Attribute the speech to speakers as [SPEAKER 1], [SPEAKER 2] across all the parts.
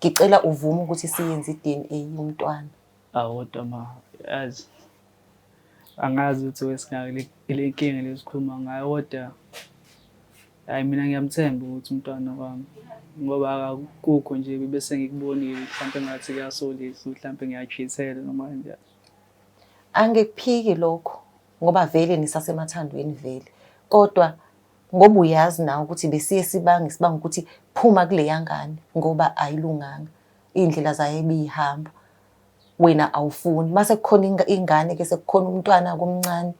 [SPEAKER 1] ngicela uvume ukuthi siyenze i-DNA yomntwana.
[SPEAKER 2] Kodwa yazi angazi ukuthi wesingake le nkinga lesikhuluma ngayo kodwa hayi mina ngiyamthemba ukuthi umntwana wami ngoba akukho nje bese ngikubonile mhlawumbe ngathi kuyasolisa mhlawumbe ngiyachithela noma kanjani.
[SPEAKER 1] Angikuphiki lokho ngoba vele nisasemathandweni vele, kodwa ngoba uyazi nawe ukuthi besiye sibanga ukuthi phuma kuleya ngane ngoba ayilunganga iy'ndlela zayo ebiyihamba, wena awufuni. Mase kukhona ingane ke sekukhona umntwana komncane,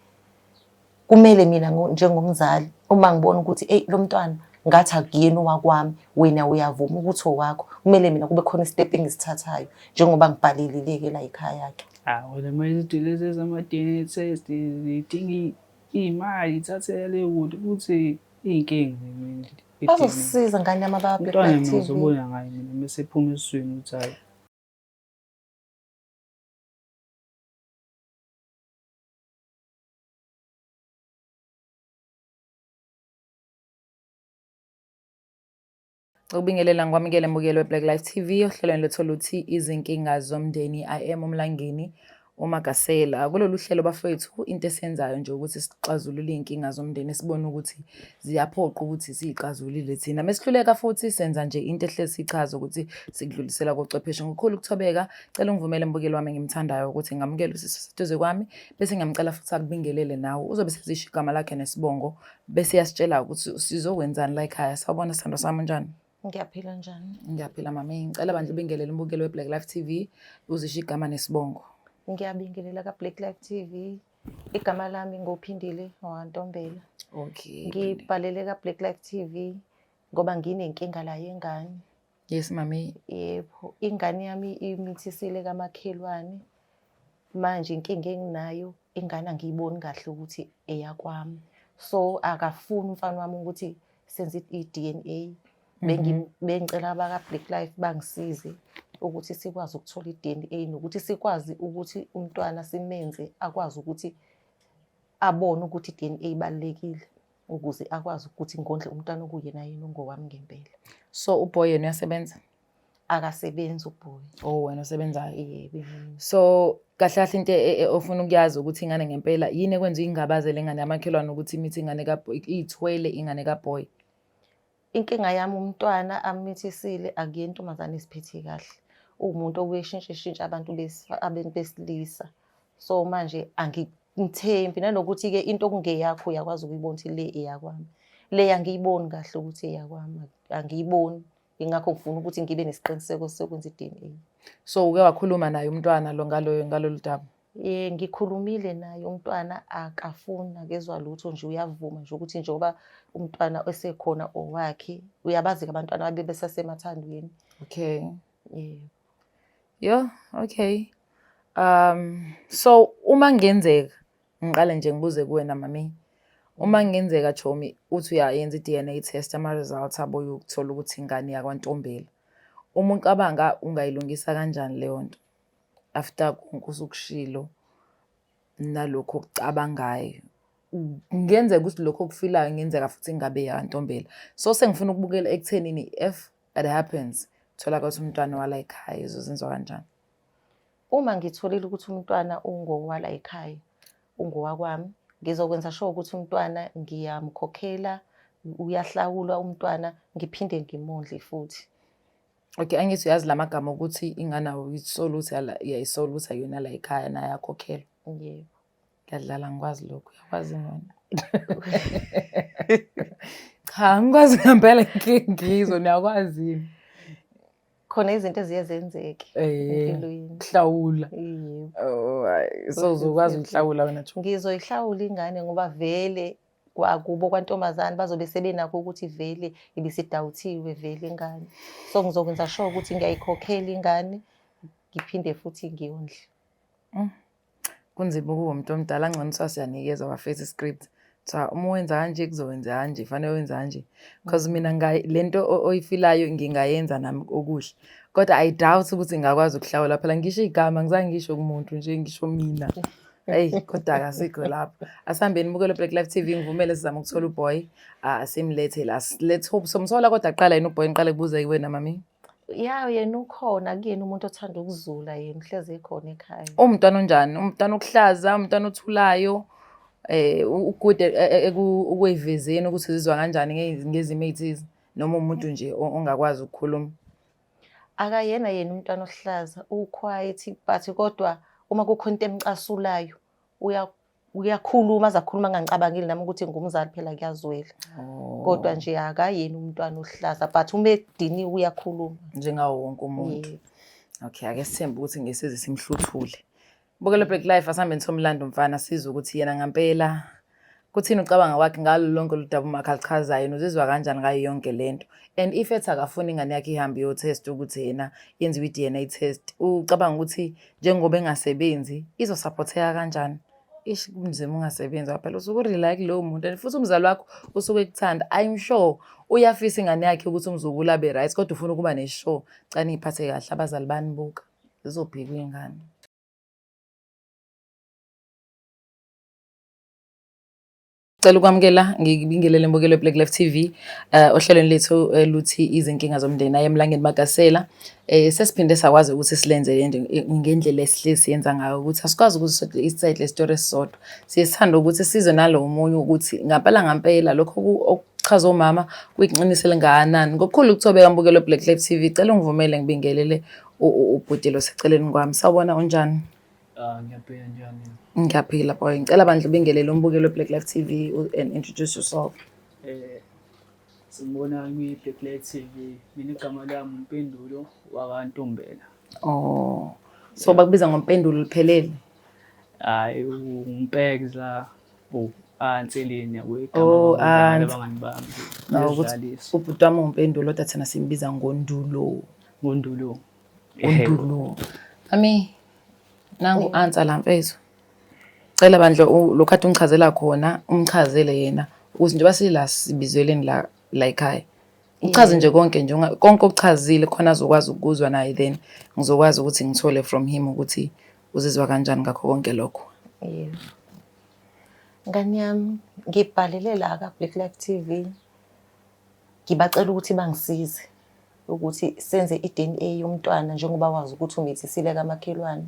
[SPEAKER 1] kumele mina njengomzali uma ngibona ukuthi lo mntwana ngathi akuyena owakwami, wena uyavuma ukuthi owakho, kumele mina kube khona i-step engisithathayo njengoba ngibhalelile-ke la ekhaya yakhe.
[SPEAKER 2] Wena manje izinto lezi zama-DNA test zidinga iy'mali, ithathele kude futhi iy'nkinga.
[SPEAKER 1] Bazosisiza ngane yami
[SPEAKER 2] Black Life TV. Uzobona ngayo mina mase ephuma esiswini ukuthi hayi.
[SPEAKER 3] Ukubingelela ngikwamukele mbukelo we-Black Life TV ohlelweni lethola ukuthi izinkinga zomndeni. I am uMlangeni uMagasela. Kulolu hlelo bafowethu into esiyenzayo nje ukuthi sixazulule iy'nkinga zomndeni, sibone ukuthi ziyaphoqa ukuthi siy'xazulile thina. Mesihluleka futhi senza nje into ehle sichaza ukuthi sikudlulisela kochwepheshe. Ngokukhulu ukuthobeka cela ungivumele mbukelo wami engimthandayo ukuthi ngamukele usisiduze kwami bese ngiyamcela futhi akubingelele nawe. Uzobe sezisho igama lakhe nesibongo bese yasitshela ukuthi sizokwenzani la ekhaya. Sawubona sithando sami njani?
[SPEAKER 1] Ngiyaphila njani?
[SPEAKER 3] Ngiyaphila mami. Ngicela bandla ubingelele umbukelo we-Black Life TV uzisho igama nesibongo.
[SPEAKER 1] Ngiyabingelela ka-Black Life TV. Igama lami ngophindile Ntombela.
[SPEAKER 3] Okay.
[SPEAKER 1] Ngibhalele ka-Black Life TV ngoba nginenkinga la yengane.
[SPEAKER 3] Yes mami.
[SPEAKER 1] Yebo, ingane yami imithisile kamakhelwane. Manje inkinga enginayo ingane angiyiboni kahle ukuthi eyakwami. So akafuni umfana wami ukuthi senze i-DNA. Bengicela abaka-Black Life bangisize ukuthi sikwazi ukuthola i-DNA nokuthi sikwazi ukuthi umntwana simenze akwazi ukuthi abone ukuthi i-DNA ibalulekile ukuze akwazi ukuthi ngondle umntwana okuyena yena ongowami ngempela.
[SPEAKER 3] So uboy yena uyasebenza?
[SPEAKER 1] Akasebenzi uboy.
[SPEAKER 3] Oh wena usebenzayo?
[SPEAKER 1] Yebo.
[SPEAKER 3] So kahle kahle into ofuna ukuyazi ukuthi ingane ngempela yini ekwenza ingabazele ingane yamakhelwane ukuthi imithi ingane kaboy ithwele ingane kaboy?
[SPEAKER 1] Inkinga yami umntwana amithisile akuyena intombazane esiphethe kahle. Umuntu okuyeshintsha abantu besilisa. So manje angithembi nanokuthi ke into okungeyakho uyakwazi ukuyibona ukuthi le eyakwami. Le angiyiboni kahle ukuthi eyakwami, angiyiboni. Ingakho ngifuna ukuthi ngibe nesiqiniseko sokwenza i-DNA.
[SPEAKER 3] So uke wakhuluma naye umntwana lo ngalolu daba?
[SPEAKER 1] Ngikhulumile naye umntwana akafuni akezwa lutho nje uyavuma nje ukuthi njengoba umntwana esekhona owakhe uyabazi abantwana babe besasemathandweni.
[SPEAKER 3] Okay.
[SPEAKER 1] Yebo.
[SPEAKER 3] Yo, okay. So uma ngenzeka ngiqale nje ngibuze kuwena mami. Uma ngenzeka Chomi uthi uyayenza i-DNA test ama results abo yokuthola ukuthi ingane yakwaNtombela. Uma ucabanga ungayilungisa kanjani leyo nto? After konke usukushilo nalokho okucabangayo. Ngenzeka ukuthi lokho okufilayo ngenzeka futhi ngabe yaNtombela. So sengifuna ukubukela ekuthenini if it happens thola ukuthi umntwana wala ekhaya izozenza kanjani.
[SPEAKER 1] Uma ngitholile ukuthi umntwana ungowala ekhaya, ungowakwami, ngizokwenza sure ukuthi umntwana ngiyamkhokhela, uyahlawulwa umntwana, ngiphinde ngimondle futhi.
[SPEAKER 3] Okay, angithi uyazi lamagama ukuthi ingane uyisoluthi iyayisola ukuthi ayona la ekhaya naye yakhokhela.
[SPEAKER 1] Yebo.
[SPEAKER 3] Ngiyadlala ngikwazi lokho. Uyakwazi ngani? Cha, ngikwazi ngempela ngizwe niyakwazi.
[SPEAKER 1] Khona izinto eziyenzeke empilweni.
[SPEAKER 3] Hlawula.
[SPEAKER 1] Yebo.
[SPEAKER 3] Oh, so uzokwazi ukuhlawula wena Chomi?
[SPEAKER 1] Ngizoyihlawula ingane ngoba vele kwakubo kwantombazane bazobe sebenakho ukuthi vele ibisidawuthiwe vele ingane. So ngizokwenza sure ukuthi ngiyayikhokhela ingane ngiphinde futhi ngiyondle.
[SPEAKER 3] Kunzima ukuba umuntu omdala ngcono sasiyanikeza abafethu script. Cha uma wenza kanje kuzowenza kanje, fanele wenza kanje. Because mina lento oyifilayo ngingayenza nami okuhle. Kodwa I doubt ukuthi ngakwazi ukuhlawula phela ngisho igama ngizange ngisho kumuntu nje ngisho mina. Hey kodwa akasikho lapho. Asihambeni mbukelo Black Life TV ngivumele sizama ukuthola uboy. Simlethe la. Let's hope somthola kodwa aqala yena uboy ngiqale kubuze kuwena mami.
[SPEAKER 1] Ya yena ukhona kuyena umuntu othanda ukuzula yena uhlezi ekhona ekhaya.
[SPEAKER 3] Umntwana onjani? Umntwana okuhlaza, umntwana othulayo, ukude ukuy'vezeni ukuthi uzizwa kanjani ngezimo ey'thize, noma umuntu nje ongakwazi ukukhuluma.
[SPEAKER 1] Akayena yena umntwana ohlaza u-quiet but kodwa uma kukhona into emcasulayo uyakhuluma aze akhuluma angangicabangeli nami ukuthi ngumzali phela kuyazwela. Kodwa nje akayena umntwana ohlaza but uma ediniwe uyakhuluma
[SPEAKER 3] Njengawo wonke umuntu.
[SPEAKER 1] Yebo.
[SPEAKER 3] Okay, ake sithembe ukuthi ngesize simhluthule. Bukela Black Life asihambeni somlando mfana sizwe ukuthi yena ngempela kuthini ucabanga wakhe ngalo lonke ludaba uMakha alichazayo nozizwa kanjani ngayo yonke lento. And if ethi akafuni ingane yakhe ihambe yo-test ukuthi yena yenziwe i-DNA test, ucabanga ukuthi njengoba engasebenzi izosupporteka kanjani? Ish kunzima ungasebenzi phela usuke urelay kulowo muntu and futhi umzali wakho usuke ekuthanda. I'm sure uyafisa ingane yakhe ukuthi umzukulu abe right kodwa ufuna ukuba ne-show. Cani iphathe kahle abazali banibuka zizobhekwa ingane. Cela ukwamukela ngibingelele mbukelo Black Life TV ohlelweni lethu luthi izinkinga zomndeni aye emlangeni Magasela. Sesiphinde sakwazi ukuthi silenze lento ngendlela esihlezi yenza ngayo ukuthi asikwazi ukuthi iside le story esisodwa. Siyithanda ukuthi sizwe nalo umunye ukuthi ngampela lokho okuchaza umama kuyiqiniso lengakanani. Ngokukhulu ukuthobeka mbukelo Black Life TV. Cela ungivumele ngibingelele ubhudelo seceleni kwami. Sawubona unjani?
[SPEAKER 2] Ngiyaphila njani?
[SPEAKER 3] Ngiyaphila boy. Ngicela bandla ubingelele umbukelo Black Life TV and introduce yourself.
[SPEAKER 2] Sibona Black Life TV. Mina igama lami uMpendulo wakwaNtombela.
[SPEAKER 3] Oh. So bakubiza ngompendulo liphelele?
[SPEAKER 2] Hayi umpekza Anselini yakwegama.
[SPEAKER 3] Oh,
[SPEAKER 2] abangani bami.
[SPEAKER 3] Ukuthi ubhuti wami uMpendulo kodwa thina simbiza ngoNdulo.
[SPEAKER 2] Ngondulo.
[SPEAKER 3] uNdulo. Nangu answer la mfethu. Cela bandla lokhathi ungichazela khona, umchazele yena ukuthi nje basila sibizeleni la ekhaya. Uchaze nje konke konke okuchazile khona azokwazi ukuzwa naye then ngizokwazi ukuthi ngithole from him ukuthi uzizwa kanjani ngakho konke lokho.
[SPEAKER 1] Yebo. Ngani yami ngibhalele la ka Black Life TV. Ngibacela ukuthi bangisize ukuthi senze i-DNA yomntwana njengoba wazi ukuthi umithisiile kamakhelwane.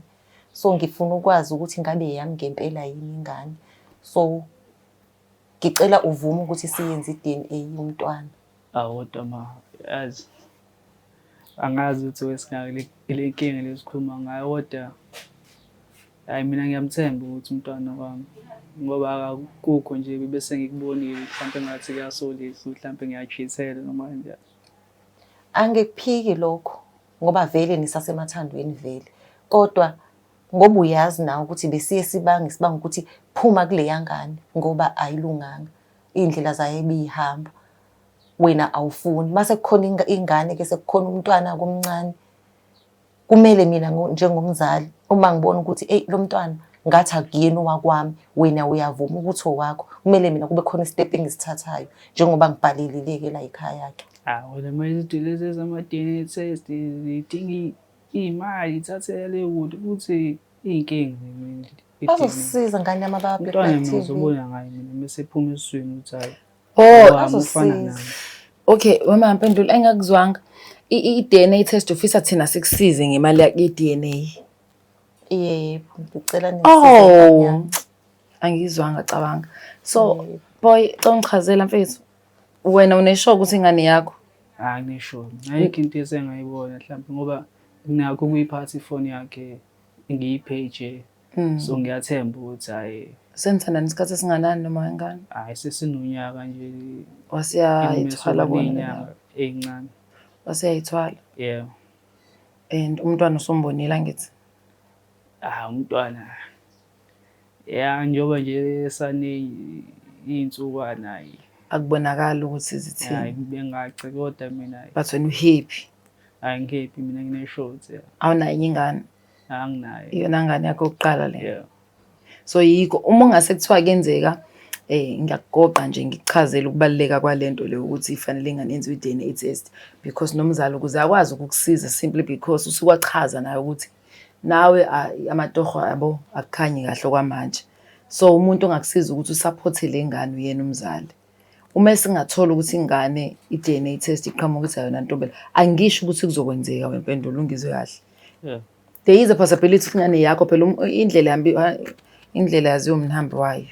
[SPEAKER 1] So ngifuna ukwazi ukuthi ngabe yami ngempela yini ingane. So ngicela uvume ukuthi siyenze i-DNA yomntwana.
[SPEAKER 2] Kodwa yazi angazi ukuthi wesingake le nkinga lesikhuluma ngayo kodwa hayi mina ngiyamthemba ukuthi umntwana wami ngoba akukho nje bese ngikubonile mhlawumbe ngathi kuyasolisa mhlawumbe ngiyachithela noma kanjani.
[SPEAKER 1] Angekuphiki lokho ngoba vele nisasemathandweni vele. Kodwa ngoba uyazi nawe ukuthi besiye sibanga ukuthi phuma kule yangane ngoba ayilunganga. Indlela zayo ebihamba. Wena awufuni mase kukhona ingane ke sekukhona umntwana komncane. Kumele mina njengomzali uma ngibona ukuthi lo mntwana ngathi akuyena owakwami wena uyavuma ukuthi owakho. Kumele mina kube khona istep engisithathayo njengoba ngibhalelileke la ekhaya yakhe.
[SPEAKER 2] Wena mayithi lezi zama-DNA test zidinga imali ithathele kude futhi iy'nkinga
[SPEAKER 1] Bazosisiza ngane yami ababa Black Life TV.
[SPEAKER 2] Uzobona ngayo mina mase ephuma esiswini ukuthi hayi.
[SPEAKER 1] Azosisiza.
[SPEAKER 3] Okay, mama Mpendulo engakuzwanga i-DNA test officer thina sikusize ngemali ye-DNA.
[SPEAKER 1] Yebo, ngicela nisize.
[SPEAKER 3] Angizwanga cabanga. So boy, ungchazela mfethu. Wena uneshock ukuthi ingane yakho?
[SPEAKER 2] Ngisho. Ayikho into esengayibona mhlawumbe ngoba nginakho ukuyiphatha ifoni yakhe ngiyipage. So ngiyathemba ukuthi hayi
[SPEAKER 3] Senithandana isikhathi esinganani noma ingane?
[SPEAKER 2] Hayi sesinonyaka nje.
[SPEAKER 3] Wasiyayithwala
[SPEAKER 2] bona encane.
[SPEAKER 3] Wasiyayithwala?
[SPEAKER 2] Yeah.
[SPEAKER 3] And umntwana usombonile ngithi?
[SPEAKER 2] Umntwana. Njengoba nje esane iy'nsukwana.
[SPEAKER 3] Akubonakala ukuthi zithini?
[SPEAKER 2] Hayi bengaci kodwa mina.
[SPEAKER 3] But wena uhappy?
[SPEAKER 2] Hayi ngihappy mina ngine-short.
[SPEAKER 3] Awunayo ingane?
[SPEAKER 2] Anginayo.
[SPEAKER 3] Iyona ngane yakho yokuqala le?
[SPEAKER 2] Yeah.
[SPEAKER 3] So yiko uma ungase kuthiwa kuyenzeka ngiyakugoqa nje ngikuchazela ukubaluleka kwalento le ukuthi ifanele ingane yenziwe i-DNA test because nomzali ukuze akwazi ukukusiza simply because usukwachaza nayo ukuthi nawe amatoho abo akukhanyi kahle kwamanje. So umuntu ongakusiza ukuthi usupport le ngane uyena umzali. uma singathola ukuthi ingane i-DNA test iqhamuka ukuthi ayona ntombela, angisho ukuthi kuzokwenzeka wempendulo ungizwe kahle.
[SPEAKER 2] Yeah.
[SPEAKER 3] There is a possibility ukuthi ingane yakho phela indlela yaziwa umhambi wayo.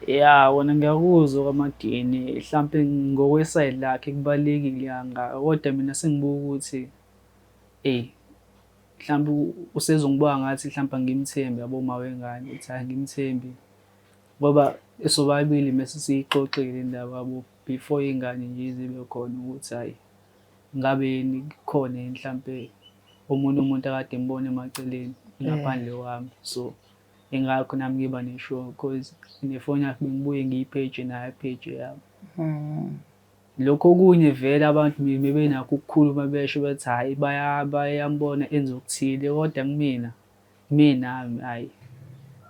[SPEAKER 2] Ya, wona ngiyakuzwa kwama-DNA mhlampe ngokwesayidi lakhe kubalulekile yanga kodwa mina sengibuka ukuthi mhlampe usezongibuka ngathi mhlampe ngimthembe aboma wengane ukuthi hayi ngimthembi ngoba esobabili mase siyixoxile indaba yabo before ingane nje izibe khona ukuthi hayi ngabe khona mhlampe omunye umuntu akade ngibone emaceleni ngaphandle kwami. So ingakho nami ngiba nesure because nefoni yakhe bengibuye ngiyipage nayo page yami. Lokho okunye vele abantu bebenakho ukukhuluma besho bathi hayi bayambona enza okuthile kodwa mina hayi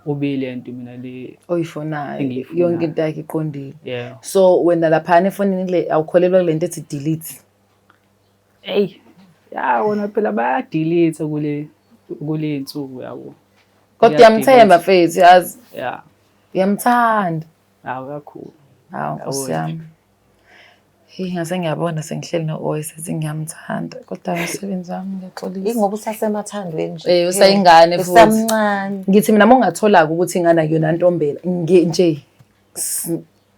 [SPEAKER 2] ubile nto mina le
[SPEAKER 3] oyifonayo yonke into yakhe iqondile.
[SPEAKER 2] Yeah.
[SPEAKER 3] So wena lapha efonini le awukholelwa kule nto ethi delete.
[SPEAKER 2] Ya wona phela bayadelete kule insuku yabo.
[SPEAKER 3] Kodwa yamthemba mfethu yazi.
[SPEAKER 2] Yeah.
[SPEAKER 3] Yamthanda.
[SPEAKER 2] Hawu kakhulu.
[SPEAKER 3] Hawu Nkosi yami. Ngase ngiyabona sengihleli no-Oy sethi ngiyamthanda kodwa umsebenzi wami ngiyaxolisa.
[SPEAKER 1] Ingoba usasemathandweni nje.
[SPEAKER 3] Usayingane futhi.
[SPEAKER 1] Usamncane.
[SPEAKER 3] Ngithi mina mongathola ukuthi ingane akuyona ntombela nje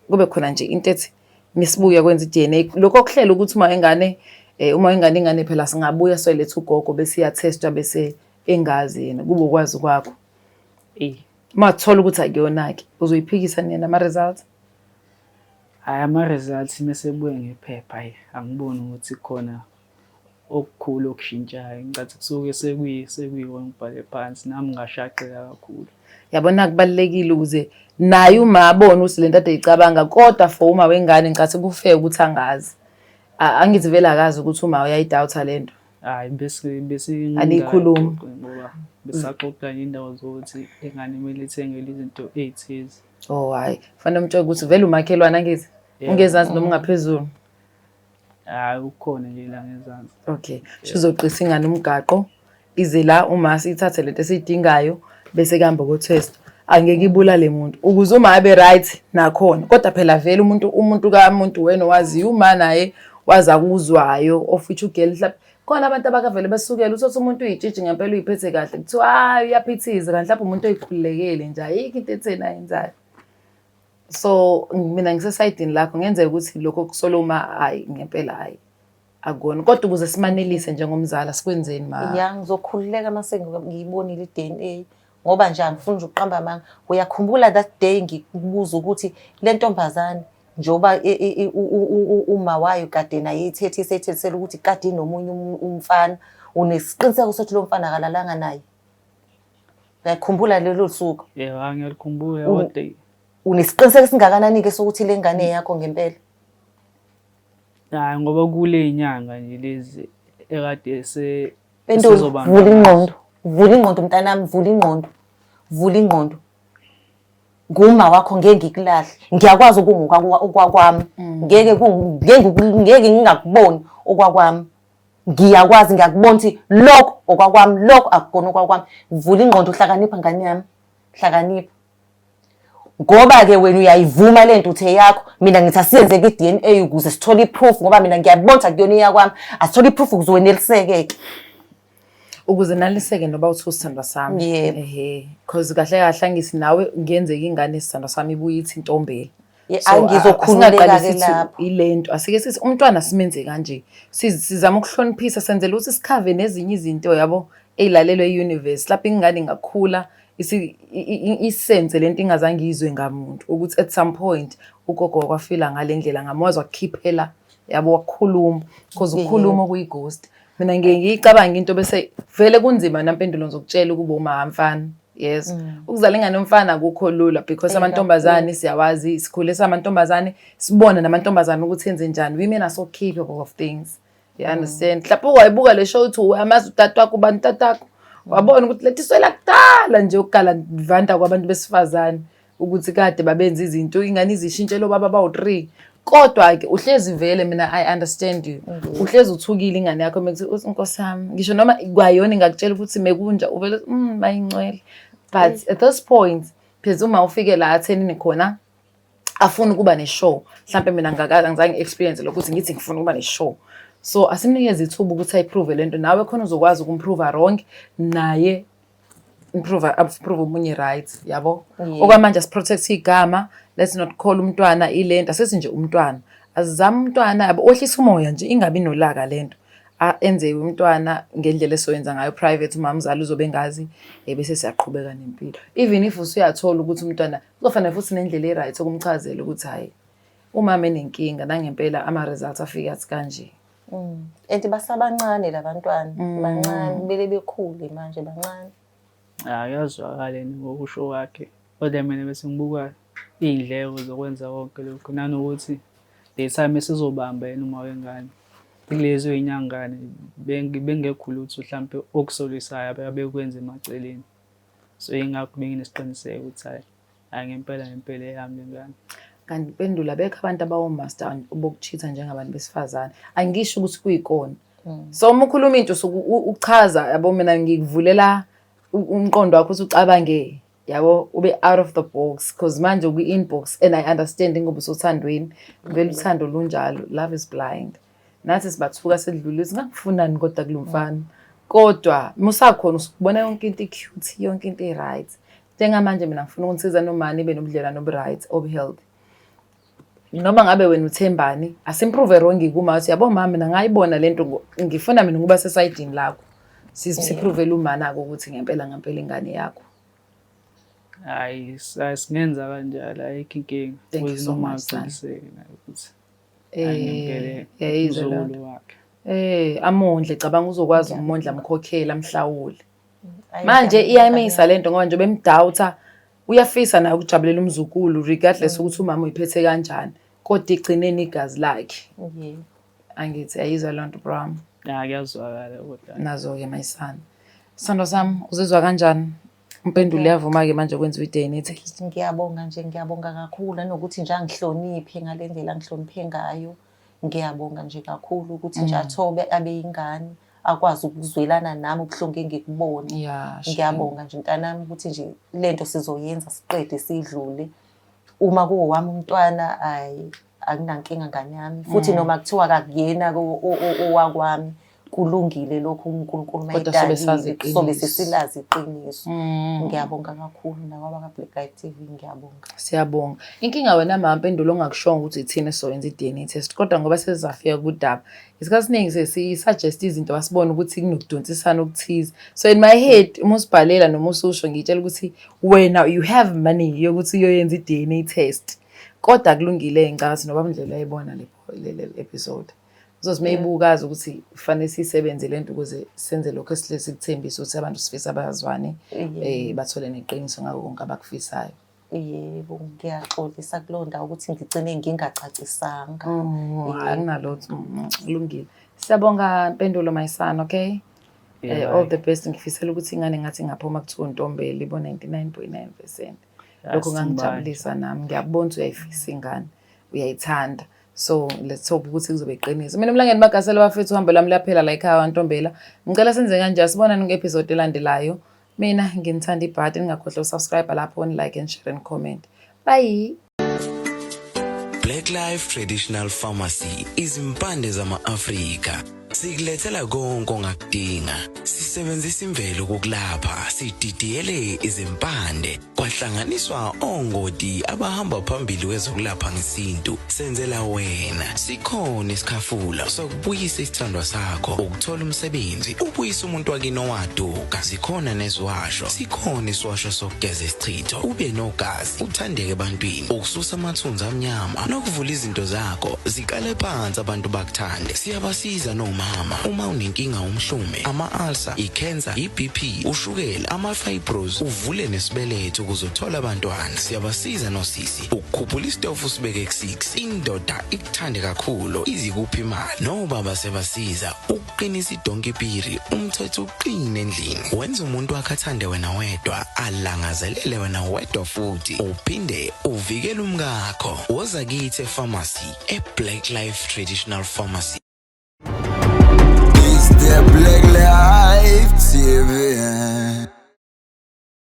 [SPEAKER 3] kube khona nje into ethi ngisibuya kwenza i-DNA. Lokho okuhlela ukuthi uma ingane phela singabuya soyiletha ugogo bese iyatestwa bese engazi yena kube ukwazi kwakho. Mathola ukuthi akuyona ke uzoyiphikisa nina ama results.
[SPEAKER 2] Hayi ama-results mesebuye ngephepha angiboni ukuthi khona okukhulu okushintshayo. Ngicathi kusuke sekuyiwona ngibhale phansi nami ngashaqeka kakhulu.
[SPEAKER 3] Yabona kubalekile ukuze naye uma abone ukuthi lento ade icabanga kodwa for uma wengane ngicathi kufair ukuthi angazi. Angithi vele akazi ukuthi uma uyayidoubta lento.
[SPEAKER 2] Hayi bese
[SPEAKER 3] anikhuluma
[SPEAKER 2] ngoba besaxoxa indawo zokuthi ingane kumele ithengele izinto ezithize.
[SPEAKER 3] Oh hayi fanele umtshela ukuthi vele umakhelwane angithi ungezansi noma ungaphezulu.
[SPEAKER 2] Hayi ukhona nje la ngezansi.
[SPEAKER 3] Okay sizoqisa ingane umgaqo ize la uma sithathe lento esiyidingayo bese kuhamba ko test angeke ibulale umuntu ukuze uma abe right nakhona kodwa phela vele umuntu kamuntu wena wazi uma naye waza kuzwayo of which ugel mhlawumbe khona abantu abakavele besukela uthothi umuntu uyitshitshi ngempela uyiphethe kahle kuthiwa hayi uyaphithiza kanti lapho umuntu oyikhululekile nje ayikho into ethena yenzayo. So mina ngisesayidini lakho ngenzeka ukuthi lokho kusoloma hayi ngempela hayi akona kodwa ukuze simanelise njengomzala sikwenzeni ma.
[SPEAKER 1] Ya ngizokhululeka mase ngiyibonile i-DNA ngoba nje angifuni nje ukuqamba amanga. Uyakhumbula that day ngikubuza ukuthi le ntombazane njoba uma wayo kade naye ithethisela ukuthi kade nomunye umfana unesiqiniseko sokuthi lo mfana akalalanga naye. Uyakhumbula lelo suku?
[SPEAKER 2] Yeah ngiyalikhumbula kodwa
[SPEAKER 1] unesiqiniseko singakanani ke sokuthi le ngane yakho ngempela?
[SPEAKER 2] Hayi ngoba kule inyanga nje lezi ekade
[SPEAKER 1] sezoba vula ingqondo mntanami vula ingqondo nguma wakho ngeke ngikulahle ngiyakwazi ukwakwami ngeke ngingakuboni okwakwami ngiyakwazi ngiyakubona ukuthi lokho okwakwami lokho akukona okwakwami. Vula ingqondo uhlakanipha ngane yami hlakanipha ngoba ke wena uyayivuma lento uthe yakho mina ngithi asiyenzeke i-DNA ukuze sithole iproof ngoba mina ngiyabona kuyona iyakwami asithole iproof ukuze weneliseke
[SPEAKER 3] ukuze naliseke noba uthi usithandwa sami because kahle ngithi nawe ngiyenzeka ingane esithandwa sami ibuye ithi intombela.
[SPEAKER 1] Angizokhululeka ke lapho
[SPEAKER 3] ilento asike sithi umntwana simenze kanje sizama ukuhloniphisa senzele ukuthi sikhave nezinye izinto yabo ezilalelwe e-universe lapho ingane ingakhula isenze lento ingazange izwe ngamuntu ukuthi at some point ugogo kwafila ngalendlela ngamazwa ukukhiphela yabo wakhuluma because ukukhuluma kuyighost. Mina ngiyicabanga into bese vele kunzima nampendulo ngizokutshela ukuba uma mfana. Yes. Ukuzala ingane umfana akukho lula because amantombazane siyawazi sikhule samantombazane sibona namantombazane ukuthi enze njani. Women are so capable of things. You understand? Lapho wayibuka le show uthi uyamazi utata wakho ubani tatakho. Wabona ukuthi letiswela kudala nje ukukala vanta kwabantu besifazane ukuthi kade babenza izinto ingane izishintshele obaba bawu3 kodwa ke uhlezi vele mina I understand you. Uhlezi uthukile ingane yakho mekuthi Nkosi yami ngisho noma kwayona ngakutshela ukuthi mekunja uvele bayingcwele but at this point pheze uma ufike la athenini khona afuna ukuba ne-show. Mhlampe mina angizange ngi-experience lokho ukuthi ngithi ngifuna ukuba ne-show. So asimnikeze ithuba ukuthi ayiprove lento, nawe khona uzokwazi ukumprova wrong, naye approve omunye right, yabo. Okwamanje asiprotect igama, let's not call umntwana ilento, asithi nje umntwana. Azizama umntwana yabo ohlisa umoya nje, ingabi nolaka lento. Enze umntwana ngendlela esoyenza ngayo private, uma umzali uzobe engazi bese siyaqhubeka nempilo. Even if usuyathola ukuthi umntwana kuzofanele futhi nendlela e-right ukumchazela ukuthi hayi umama enenkinga nangempela ama-results afika athi kanje.
[SPEAKER 1] And basabancane labantwana, bancane, kumele bekhule manje bancane.
[SPEAKER 2] Yazwakale ngokusho kwakhe. Kodwa mina bese ngibuka iy'ndleko zokwenza konke lokhu, nanokuthi le time esizobamba yena uma wengane. Kulezo iy'nyangane bengekho lutho mhlampe okusolisayo abekwenza emaceleni. So ingakho benginesiqiniseko ukuthi hayi ngempela eyami lengane.
[SPEAKER 3] Kanti pendula bekho abantu abawomaster bokuchitha njengabantu besifazane. Angisho ukuthi kuyikona. So uma ukhuluma into uchaza yabo, mina ngikuvulela umqondo wakho ukuthi ucabange, yabo, ube out of the box, because manje ukwi-inbox and I understand ngoba usothandweni, vele uthando lunjalo, love is blind. Nathi sibathuka sedlule singakufunani kodwa kulomfana. Kodwa musakhona usubona yonke into cute, yonke into right. Njengamanje mina ngifuna ukunisiza nomani ibe nobudlelwano obu-right, obu-healthy. Noma ngabe wena uthembani, asimprove wrong kuma uthi yabo mama mina ngayibona lento, ngifuna mina ngoba sesayidini lakho. Siprovele umanako ukuthi ngempela ingane yakho.
[SPEAKER 2] Hayi singenza kanjalo, ayikho inkinga.
[SPEAKER 3] Thank you so much,
[SPEAKER 2] ukuthi ngempela wakhe.
[SPEAKER 3] Amondle cabanga uzokwazi umondla amkhokhela amhlawule. Manje iyayimisa lento ngoba nje bemdoubta uyafisa naye ukujabulela umzukulu regardless ukuthi umama uyiphethe kanjani, kodwa igcineni igazi lakhe. Angithi ayizwa lonto Bram.
[SPEAKER 2] Kuyazwakala kodwa.
[SPEAKER 3] Nazo-ke my son. Sithando sami, uzizwa kanjani? Umpendulo uyavuma-ke manje kwenziwa i-DNA test.
[SPEAKER 1] Ngiyabonga kakhulu nanokuthi nje angihloniphe ngale ndlela ngihloniphe ngayo. Ngiyabonga nje kakhulu ukuthi nje athobe abe yingane, akwazi ukuzwelana nami ubuhlungu engikubone. Ngiyabonga nje mntanami ukuthi nje lento sizoyenza siqede sidlule. Uma kuwami umntwana akunankinga ngane yami, futhi noma kuthiwa akuyena owakwami kulungile lokho uNkulunkulu mayidalile, sobe sesilazi iqiniso. Ngiyabonga kakhulu nakwaba ka-Black Guide TV, ngiyabonga.
[SPEAKER 3] Siyabonga. Inkinga wena mama Mpendulo ongakushongo ukuthi ithina soyenza i-DNA test, kodwa ngoba sesizafika kudaba isikhathi esiningi sesi-suggest izinto basibona ukuthi kunokudonsisana okuthize. So in my head uma usibhalela noma ususho ngitshela ukuthi wena you have money yokuthi uyoyenza i-DNA test, kodwa kulungile ngicabanga noba Mdlela ayibona le episode. So simeyibukazi ukuthi kufanele sisebenze lento ukuze senze lokho esihle sikuthembisa ukuthi abantu sifisa bayazwane bathole neqiniso ngako konke abakufisayo.
[SPEAKER 1] Yebo, ngiyaxolisa kulonda ukuthi ngigcine ngingacacisanga.
[SPEAKER 3] Akunalotho, kulungile. Siyabonga Mpendulo my son, okay? All the best. Ngifisela ukuthi ingane ngathi ngaphuma kuthiwa uNtombela ibo 99.9%. Lokho ngangijabulisa nami. Ngiyakubona uyayifisa ingane, uyayithanda. So let's hope ukuthi kuzobe iqiniso. Mina Mlangeni Magasela bafethu uhambo lami laphela la ekhaya kwaNtombela. Ngicela senze kanje, sibonani nge-episode elandelayo. Mina nginithanda ibhadi, ningakhohlwa usubscribe lapho, like and share and comment. Bye.
[SPEAKER 4] Black Life Traditional Pharmacy izimpande zama-Afrika. Sikulethela konke ongakudinga. Sisebenzisa imvelo kokulapha, sididiyele izimpande, kwahlanganiswa ongoti abahamba phambili kwezokulapha ngesintu. Senzela wena. Sikhona isikhafula sokubuyisa isithandwa sakho, ukuthola umsebenzi, ubuyisa umuntu wakini owaduka. Sikhona neziwasho. Sikhona isiwasho sokugeza isichitho, ube nogazi, uthandeke ebantwini, ukususa amathunzi amnyama, nokuvula izinto zakho zikale phansi abantu bakuthande. Siyabasiza noma uma unenkinga umhlume, ama-ulcer, i-cancer, i-BP, ushukela, ama-fibros, uvule nesibeletho ukuzothola abantwana. Siyabasiza nosisi ukukhuphula isitofu sibeke ku-6, indoda ikuthande kakhulu izikuphi imali, nobaba sebasiza ukuqinisa idonkipiri, umthetho uqine endlini, wenza umuntu wakhe athande wena wedwa, alangazelele wena wedwa futhi uphinde uvikele umkakho. Woza kithi epharmacy, eBlack Life Traditional Pharmacy.
[SPEAKER 5] The Black Life TV.